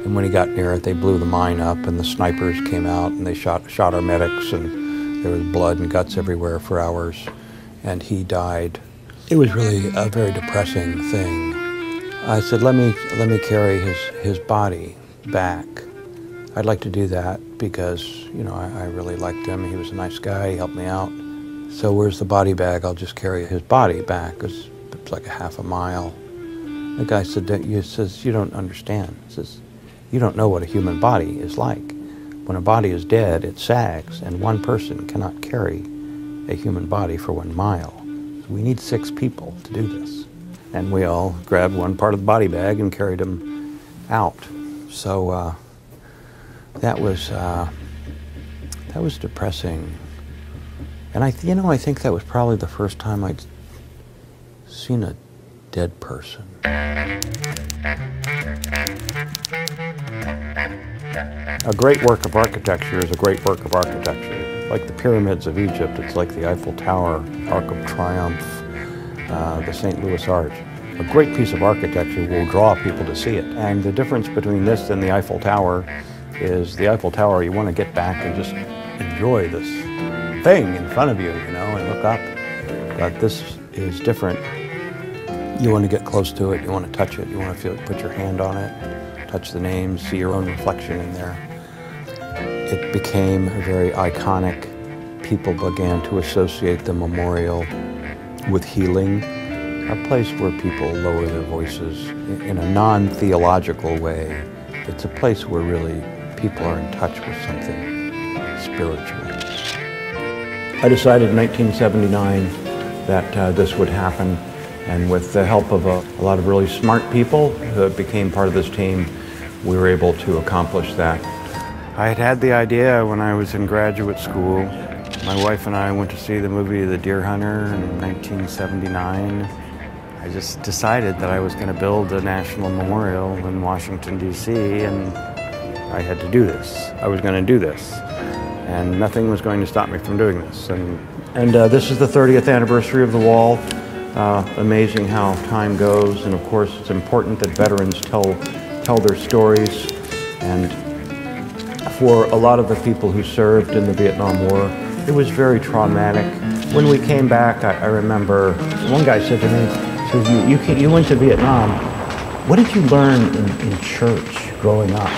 And when he got near it, they blew the mine up, and the snipers came out, and they shot our medics, and there was blood and guts everywhere for hours, and he died. It was really a very depressing thing. I said, let me carry his body back. I'd like to do that because, you know, I really liked him. He was a nice guy. He helped me out. So where's the body bag? I'll just carry his body back. It's like a half a mile. The guy said, you don't understand. He says, you don't know what a human body is like. When a body is dead, it sags, and one person cannot carry a human body for 1 mile. So we need 6 people to do this. And we all grabbed one part of the body bag and carried him out. So that was depressing. And I think that was probably the first time I'd seen a dead person. A great work of architecture is a great work of architecture. Like the pyramids of Egypt, it's like the Eiffel Tower, Arc of Triumph, the St. Louis Arch. A great piece of architecture will draw people to see it. And the difference between this and the Eiffel Tower is the Eiffel Tower, you want to get back and just enjoy this thing in front of you, you know, and look up. But this is different. You want to get close to it, you want to touch it, you want to feel it, put your hand on it, touch the names, see your own reflection in there. It became very iconic. People began to associate the memorial with healing, a place where people lower their voices in a non-theological way. It's a place where really people are in touch with something spiritual. I decided in 1979 that this would happen, and with the help of a lot of really smart people who became part of this team, we were able to accomplish that. I had the idea when I was in graduate school. My wife and I went to see the movie The Deer Hunter in 1979. I just decided that I was going to build a national memorial in Washington, D.C., and I had to do this. I was going to do this, and nothing was going to stop me from doing this. And this is the 30th anniversary of the wall. Amazing how time goes, and of course it's important that veterans tell their stories. And for a lot of the people who served in the Vietnam War, it was very traumatic. When we came back, I remember one guy said to me, says, you went to Vietnam. What did you learn in church growing up?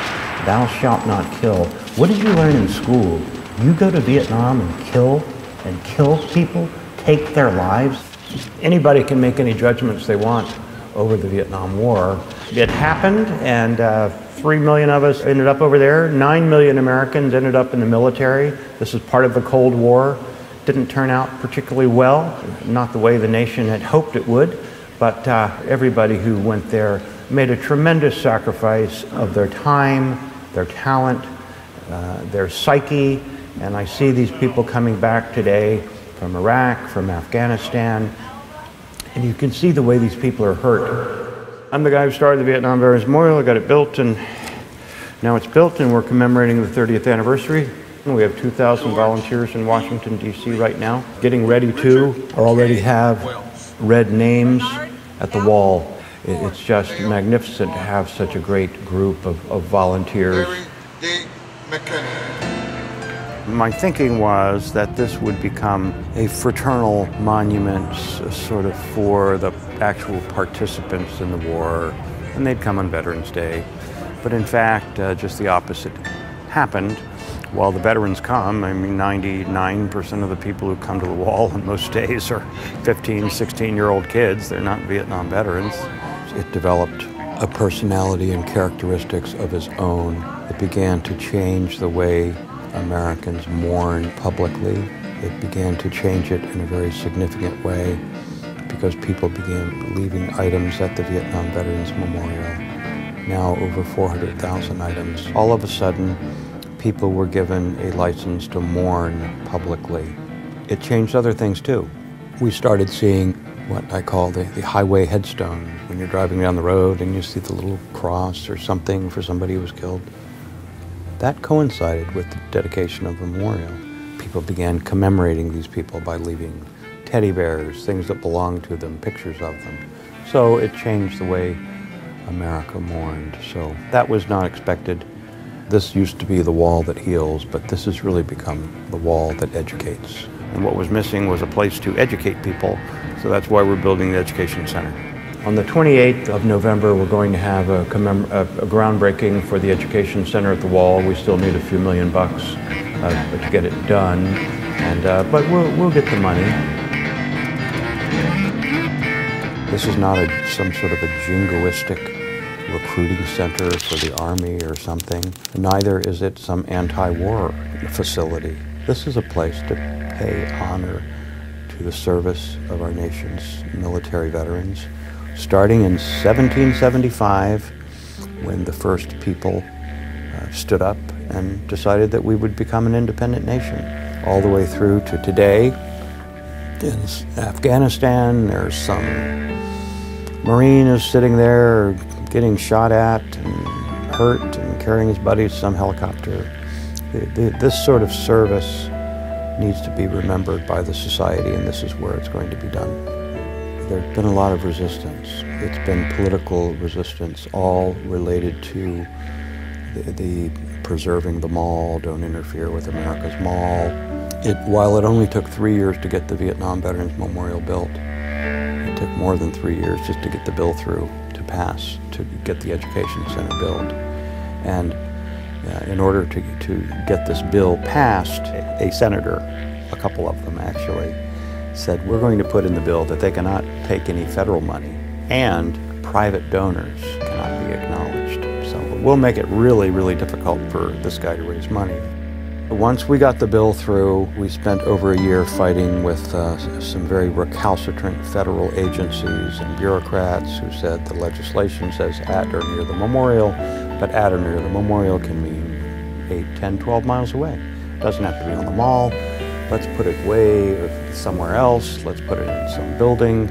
Thou shalt not kill. What did you learn in school? You go to Vietnam and kill people, take their lives? Anybody can make any judgments they want over the Vietnam War. It happened, and 3 million of us ended up over there. 9 million Americans ended up in the military. This is part of the Cold War. Didn't turn out particularly well, not the way the nation had hoped it would, but everybody who went there made a tremendous sacrifice of their time, their talent, their psyche, and I see these people coming back today from Iraq, from Afghanistan, and you can see the way these people are hurt. I'm the guy who started the Vietnam Veterans Memorial. I got it built, and now it's built, and we're commemorating the 30th anniversary. We have 2,000 volunteers in Washington, D.C. right now, getting ready to, or already have, red names at the wall. It's just magnificent to have such a great group of volunteers. My thinking was that this would become a fraternal monument sort of for the actual participants in the war, and they'd come on Veterans Day. But in fact, just the opposite happened. While the veterans come, I mean, 99% of the people who come to the wall on most days are 15, 16-year-old kids. They're not Vietnam veterans. It developed a personality and characteristics of its own. It began to change the way Americans mourn publicly. It began to change it in a very significant way because people began leaving items at the Vietnam Veterans Memorial. Now over 400,000 items. All of a sudden, people were given a license to mourn publicly. It changed other things too. We started seeing what I call the highway headstone. When you're driving down the road and you see the little cross or something for somebody who was killed. That coincided with the dedication of the memorial. People began commemorating these people by leaving teddy bears, things that belonged to them, pictures of them. So it changed the way America mourned. So that was not expected. This used to be the wall that heals, but this has really become the wall that educates. And what was missing was a place to educate people, so that's why we're building the Education Center. On the 28th of November, we're going to have a groundbreaking for the Education Center at the wall. We still need a few $1 million to get it done, but we'll get the money. This is not some sort of a jingoistic recruiting center for the Army or something. Neither is it some anti-war facility. This is a place to pay honor to the service of our nation's military veterans. Starting in 1775, when the first people stood up and decided that we would become an independent nation, all the way through to today. In Afghanistan, there's some Marine is sitting there getting shot at and hurt and carrying his buddy to some helicopter. This sort of service needs to be remembered by the society, and this is where it's going to be done. There's been a lot of resistance. It's been political resistance, all related to the preserving the mall, don't interfere with America's mall. While it only took 3 years to get the Vietnam Veterans Memorial built, it took more than 3 years just to get the bill through, to pass, to get the Education Center built. And in order to get this bill passed, a senator, a couple of them actually, said, we're going to put in the bill that they cannot take any federal money and private donors cannot be acknowledged. So we'll make it really, really difficult for this guy to raise money. Once we got the bill through, we spent over a year fighting with some very recalcitrant federal agencies and bureaucrats who said the legislation says at or near the memorial, but at or near the memorial can mean 8, 10, 12 miles away. It doesn't have to be on the mall. Let's put it way somewhere else. Let's put it in some building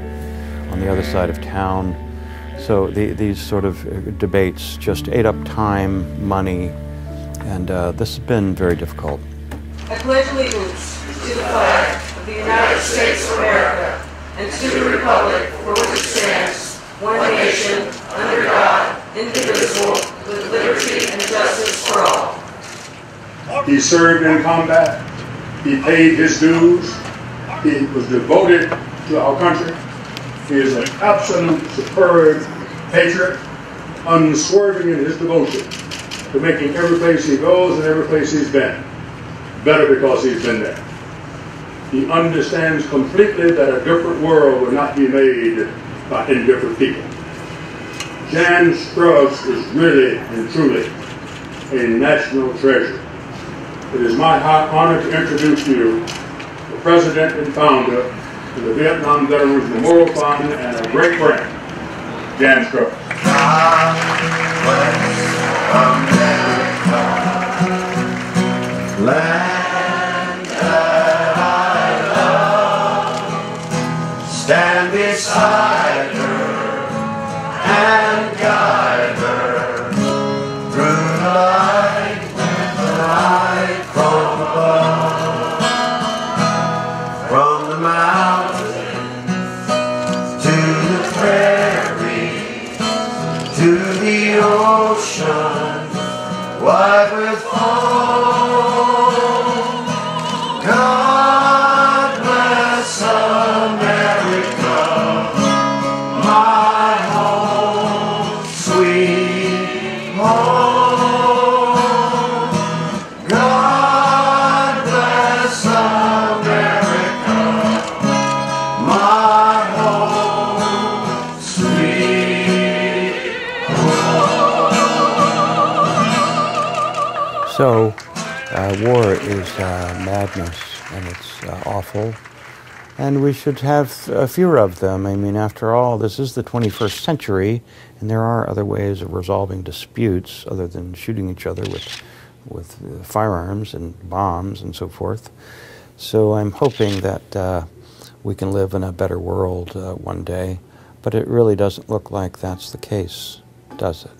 on the other side of town. So these sort of debates just ate up time, money, and this has been very difficult. I pledge allegiance to the flag of the United States of America and to the republic for which it stands, one nation, under God, indivisible, with liberty and justice for all. He served in combat. He paid his dues. He was devoted to our country. He is an absolute superb patriot, unswerving in his devotion to making every place he goes and every place he's been better because he's been there. He understands completely that a different world will not be made by indifferent people. Jan Scruggs is really and truly a national treasure. It is my high honor to introduce to you the president and founder of the Vietnam Veterans Memorial Fund and a great friend, Jan Scruggs. Land that I love, stand beside her and guide her through the light from above, from the mountains to the prairie, to the ocean, wide with foam. God bless America, my home, sweet home. God bless America, my home, sweet home. So, war is madness, and it's awful, and we should have fewer of them. I mean, after all, this is the 21st century, and there are other ways of resolving disputes other than shooting each other with firearms and bombs and so forth. So I'm hoping that we can live in a better world one day, but it really doesn't look like that's the case, does it?